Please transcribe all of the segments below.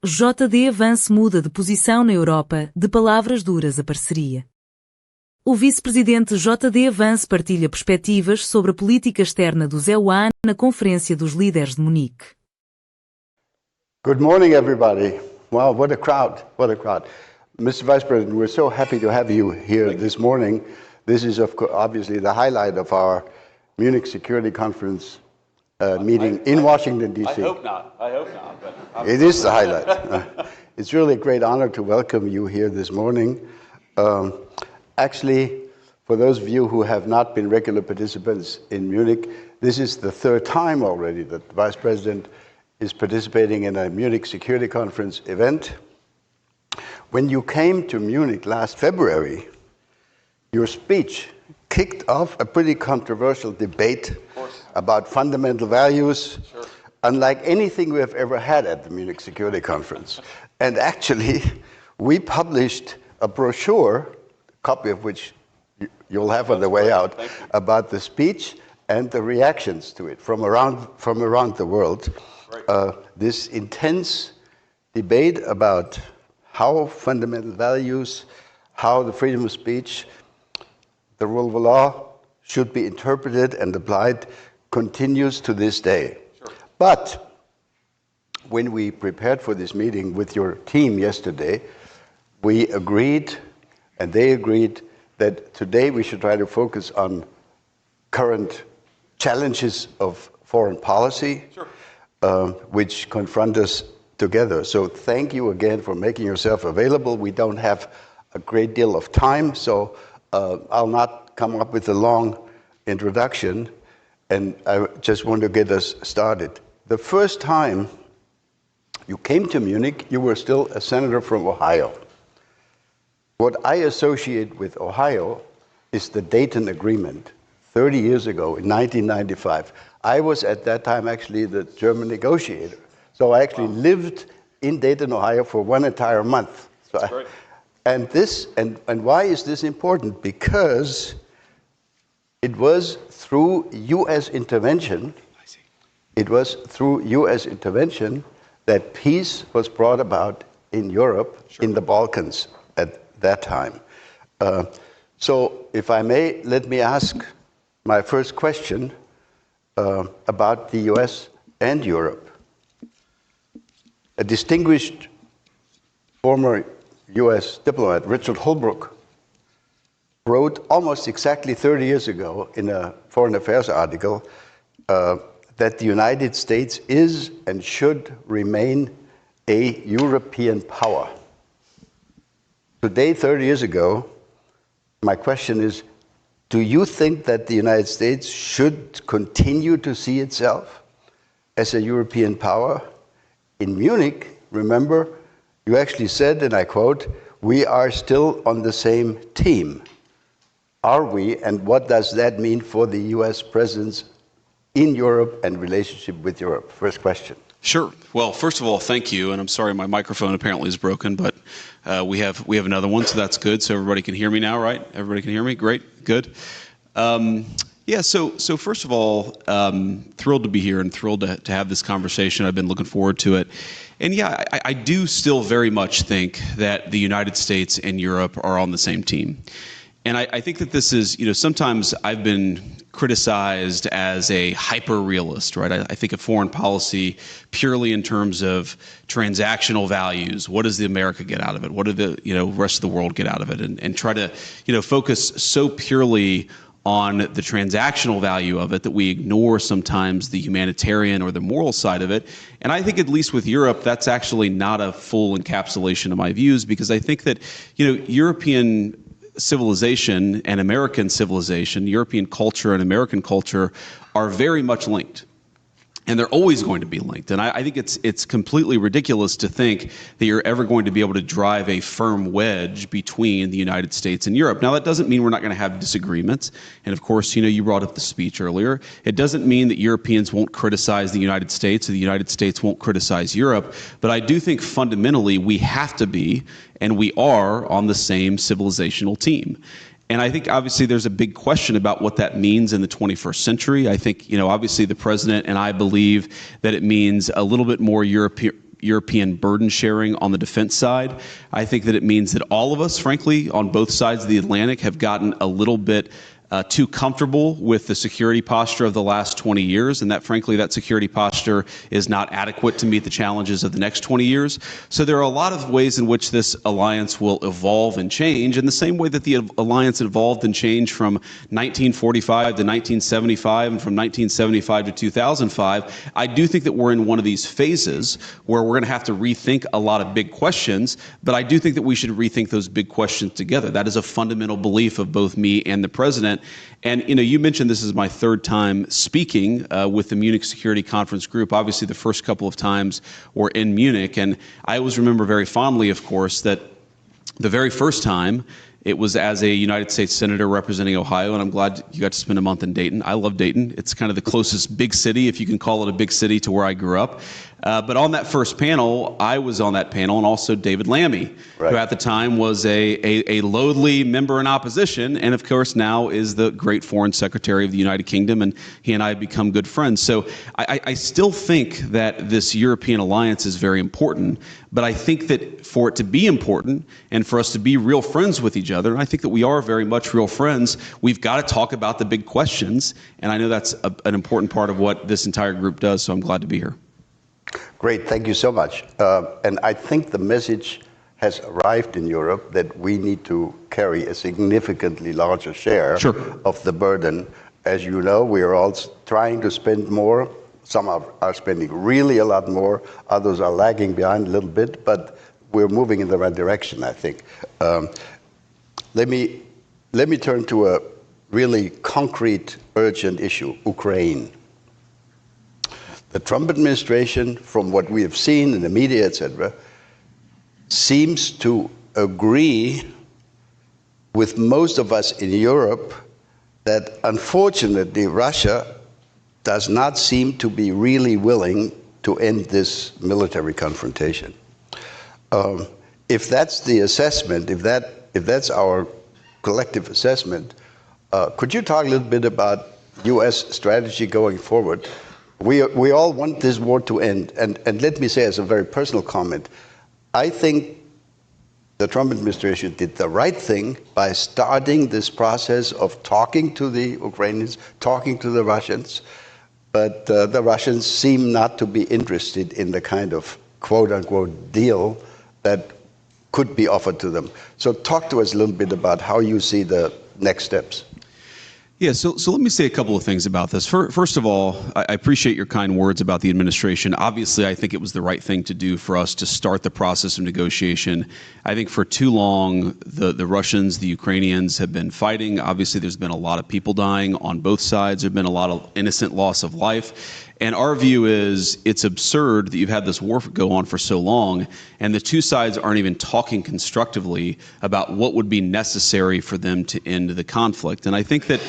JD Vance muda de posição na Europa, de Palavras Duras a Parceria. O Vice-Presidente JD Vance partilha perspectivas sobre a política externa do EUA na Conferência dos Líderes de Munique. Good morning, everybody. Wow, what a crowd, what a crowd. Mr. Vice President, we're so happy to have you here this morning. This is obviously the highlight of our Munich Security Conference meeting in Washington, D.C. I hope not. But it is the highlight. It's really a great honor to welcome you here this morning. Actually, for those of you who have not been regular participants in Munich, this is the third time already that the Vice President is participating in a Munich Security Conference event. When you came to Munich last February, your speech kicked off a pretty controversial debate about fundamental values, unlike anything we have ever had at the Munich Security Conference. And actually, we published a brochure, a copy of which you'll have on the way out, about the speech and the reactions to it from around the world. This intense debate about how fundamental values, how the freedom of speech, the rule of law should be interpreted and applied continues to this day. Sure. But when we prepared for this meeting with your team yesterday, we agreed, and they agreed, that today we should try to focus on current challenges of foreign policy, sure, which confront us together. So thank you again for making yourself available. We don't have a great deal of time, so I'll not come up with a long introduction, and I just want to get us started. The first time you came to Munich, you were still a senator from Ohio. What I associate with Ohio is the Dayton Agreement 30 years ago in 1995. I was at that time actually the German negotiator. So I actually lived in Dayton, Ohio for one entire month. So and why is this important? Because it was through U.S. intervention. It was through U.S. intervention that peace was brought about in Europe, sure, in the Balkans at that time. So if I may, let me ask my first question about the U.S. and Europe. A distinguished former U.S. diplomat, Richard Holbrooke, wrote almost exactly 30 years ago in a Foreign Affairs article that the United States is and should remain a European power. Today, 30 years ago, my question is, do you think that the United States should continue to see itself as a European power? In Munich, remember, you actually said, and I quote, "We are still on the same team." Are we, and what does that mean for the U.S. presence in Europe and relationship with Europe? First question. Sure. Well, first of all, thank you, and I'm sorry my microphone apparently is broken, but we have another one, so that's good. So everybody can hear me now, right? Everybody can hear me? Great, good. So first of all, thrilled to be here and thrilled to have this conversation. I've been looking forward to it. And yeah, I do still very much think that the United States and Europe are on the same team. And I think that this is, sometimes I've been criticized as a hyper-realist, right? I think of foreign policy purely in terms of transactional values. What does the America get out of it? What do the rest of the world get out of it? And try to focus so purely on the transactional value of it that we ignore sometimes the humanitarian or the moral side of it. And I think at least with Europe, that's actually not a full encapsulation of my views, because I think that European civilization and American civilization, European culture and American culture are very much linked. And they're always going to be linked. And I think it's completely ridiculous to think that you're ever going to be able to drive a firm wedge between the United States and Europe. Now, that doesn't mean we're not going to have disagreements. And of course, you brought up the speech earlier. It doesn't mean that Europeans won't criticize the United States or the United States won't criticize Europe. But I do think fundamentally we have to be, and we are, on the same civilizational team. And I think obviously there's a big question about what that means in the 21st century. I think, obviously the president and I believe that it means a little bit more European European burden sharing on the defense side. I think that it means that all of us, frankly, on both sides of the Atlantic have gotten a little bit too comfortable with the security posture of the last 20 years, and that, frankly, that security posture is not adequate to meet the challenges of the next 20 years. So there are a lot of ways in which this alliance will evolve and change, in the same way that the alliance evolved and changed from 1945 to 1975 and from 1975 to 2005. I do think that we're in one of these phases where we're going to have to rethink a lot of big questions, but I do think that we should rethink those big questions together. That is a fundamental belief of both me and the president. And you mentioned this is my third time speaking with the Munich Security Conference group. Obviously, the first couple of times were in Munich, and I always remember very fondly, of course, that the very first time it was as a United States Senator representing Ohio, and I'm glad you got to spend a month in Dayton. I love Dayton. It's kind of the closest big city, if you can call it a big city, to where I grew up. But on that first panel, I was on that panel, and also David Lammy, who at the time was a lowly member in opposition, and of course now is the great Foreign Secretary of the United Kingdom, and he and I have become good friends. So I still think that this European alliance is very important, but I think that for it to be important and for us to be real friends with each other, and I think that we are very much real friends, we've got to talk about the big questions, and I know that's an important part of what this entire group does, so I'm glad to be here. Great, thank you so much. And I think the message has arrived in Europe that we need to carry a significantly larger share of the burden. As you know, we are all trying to spend more. Some are spending really a lot more. Others are lagging behind a little bit, but we're moving in the right direction, I think. Let me turn to a really concrete, urgent issue, Ukraine. The Trump administration, from what we have seen in the media, etc., seems to agree with most of us in Europe that, unfortunately, Russia does not seem to be really willing to end this military confrontation. If that's the assessment, if that's our collective assessment, could you talk a little bit about U.S. strategy going forward? We all want this war to end, and let me say as a very personal comment, I think the Trump administration did the right thing by starting this process of talking to the Ukrainians, talking to the Russians, but the Russians seem not to be interested in the kind of quote-unquote deal that could be offered to them. So talk to us a little bit about how you see the next steps. Yeah, so let me say a couple of things about this. First of all, I appreciate your kind words about the administration. Obviously, I think it was the right thing to do for us to start the process of negotiation. I think for too long, the Russians, the Ukrainians have been fighting. Obviously, there's been a lot of people dying on both sides. There's been a lot of innocent loss of life. And our view is it's absurd that you've had this war go on for so long, and the two sides aren't even talking constructively about what would be necessary for them to end the conflict. And I think that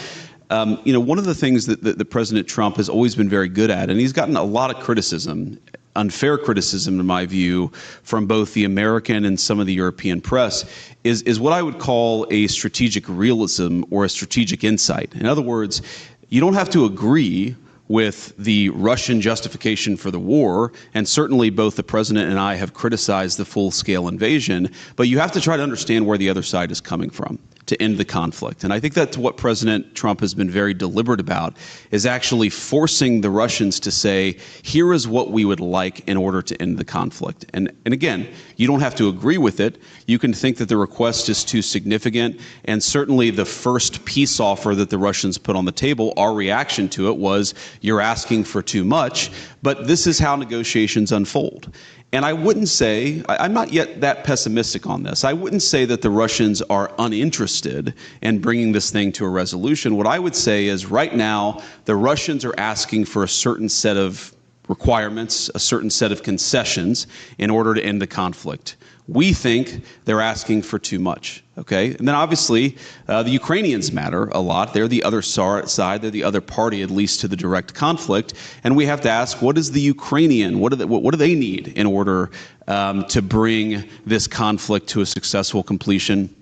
one of the things that President Trump has always been very good at, and he's gotten a lot of criticism, unfair criticism in my view, from both the American and some of the European press, is what I would call a strategic realism or a strategic insight. In other words, you don't have to agree with the Russian justification for the war, and certainly both the president and I have criticized the full-scale invasion, but you have to try to understand where the other side is coming from to end the conflict. And I think that's what President Trump has been very deliberate about, is actually forcing the Russians to say, here is what we would like in order to end the conflict. And again, you don't have to agree with it. You can think that the request is too significant, and certainly the first peace offer that the Russians put on the table, our reaction to it was, you're asking for too much, but this is how negotiations unfold. And I wouldn't say, I'm not yet that pessimistic on this, I wouldn't say that the Russians are uninterested in bringing this thing to a resolution. What I would say is right now, the Russians are asking for a certain set of requirements, a certain set of concessions in order to end the conflict. We think they're asking for too much, okay? And then obviously, the Ukrainians matter a lot. They're the other side, they're the other party, at least to the direct conflict. And we have to ask, what is the Ukrainian, what do they need in order to bring this conflict to a successful completion?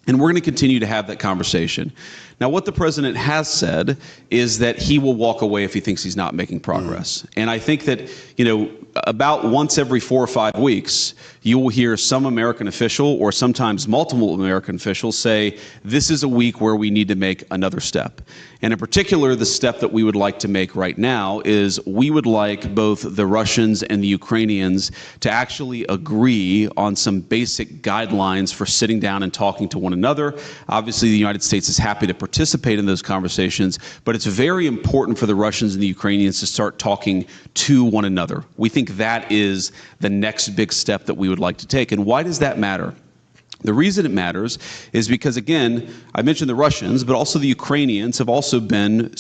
And we're going to continue to have that conversation. Now, what the president has said is that he will walk away if he thinks he's not making progress. And I think that, about once every 4 or 5 weeks, you will hear some American official or sometimes multiple American officials say, this is a week where we need to make another step. And in particular, the step that we would like to make right now is we would like both the Russians and the Ukrainians to actually agree on some basic guidelines for sitting down and talking to one another. Obviously, the United States is happy to participate in those conversations, but it's very important for the Russians and the Ukrainians to start talking to one another. We think that is the next big step that we would like to take. And why does that matter? The reason it matters is because, again, I mentioned the Russians, but also the Ukrainians have also been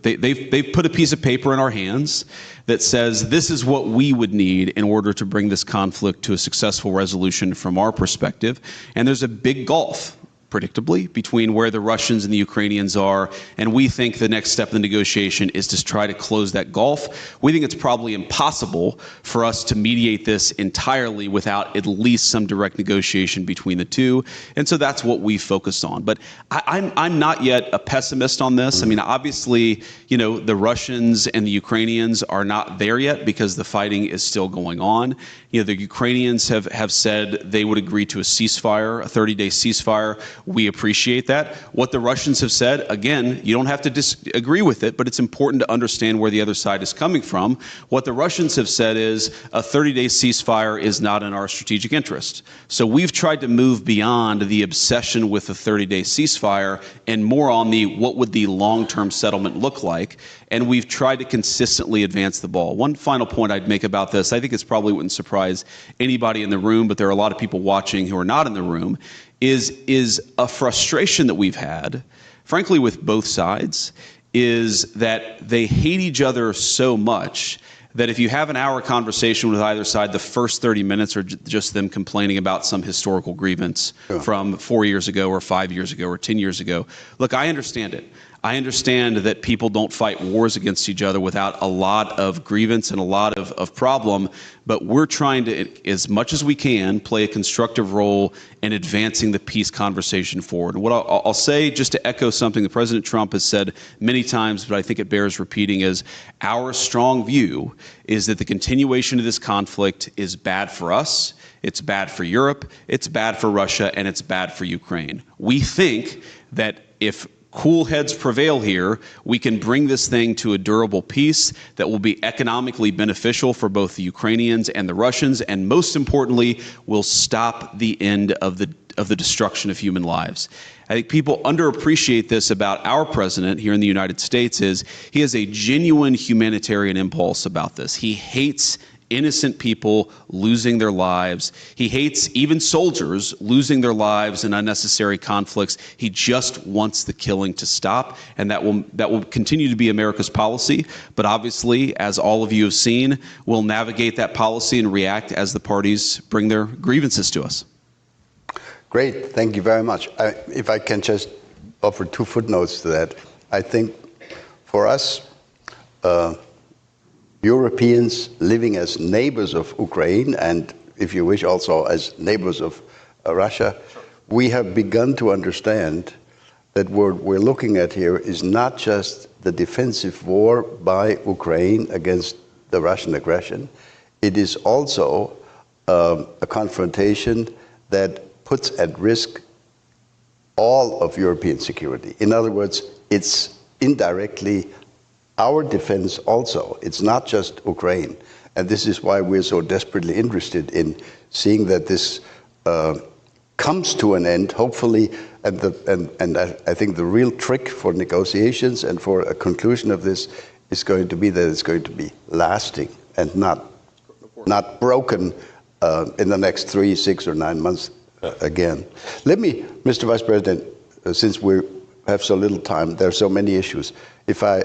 they've put a piece of paper in our hands that says this is what we would need in order to bring this conflict to a successful resolution from our perspective. And there's a big gulf, predictably, between where the Russians and the Ukrainians are, and we think the next step in the negotiation is to try to close that gulf. We think it's probably impossible for us to mediate this entirely without at least some direct negotiation between the two, and so that's what we focused on. But I'm not yet a pessimist on this. I mean, obviously, the Russians and the Ukrainians are not there yet because the fighting is still going on. The Ukrainians have said they would agree to a ceasefire, a 30-day ceasefire. We appreciate that. What the Russians have said, again, you don't have to disagree with it, but it's important to understand where the other side is coming from. What the Russians have said is a 30-day ceasefire is not in our strategic interest. So we've tried to move beyond the obsession with the 30-day ceasefire and more on what would the long-term settlement look like. And we've tried to consistently advance the ball. One final point I'd make about this, I think it probably wouldn't surprise anybody in the room, but there are a lot of people watching who are not in the room, is a frustration that we've had, frankly, with both sides, is that they hate each other so much that if you have an hour conversation with either side, the first 30 minutes are just them complaining about some historical grievance from 4 years ago or 5 years ago or 10 years ago. Look, I understand it. I understand that people don't fight wars against each other without a lot of grievance and a lot of problem, but we're trying to, as much as we can, play a constructive role in advancing the peace conversation forward. And what I'll say, just to echo something that President Trump has said many times, but I think it bears repeating, is our strong view is that the continuation of this conflict is bad for us, it's bad for Europe, it's bad for Russia, and it's bad for Ukraine. We think that if cool heads prevail here, we can bring this thing to a durable peace that will be economically beneficial for both the Ukrainians and the Russians, and most importantly, will stop the end of the destruction of human lives. I think people underappreciate this about our president here in the United States is he has a genuine humanitarian impulse about this. He hates innocent people losing their lives. He hates even soldiers losing their lives in unnecessary conflicts. He just wants the killing to stop, and that will continue to be America's policy. But obviously, as all of you have seen, we'll navigate that policy and react as the parties bring their grievances to us. Great, thank you very much. If I can just offer 2 footnotes to that. I think for us, Europeans living as neighbors of Ukraine, and if you wish, also as neighbors of Russia, we have begun to understand that what we're looking at here is not just the defensive war by Ukraine against the Russian aggression. It is also a confrontation that puts at risk all of European security. In other words, it's indirectly our defense also. It's not just Ukraine. And this is why we're so desperately interested in seeing that this comes to an end, hopefully. And I think the real trick for negotiations and for a conclusion of this is going to be that it's going to be lasting and not broken in the next 3, 6, or 9 months again. Let me, Mr. Vice President, since we have so little time, there are so many issues. If I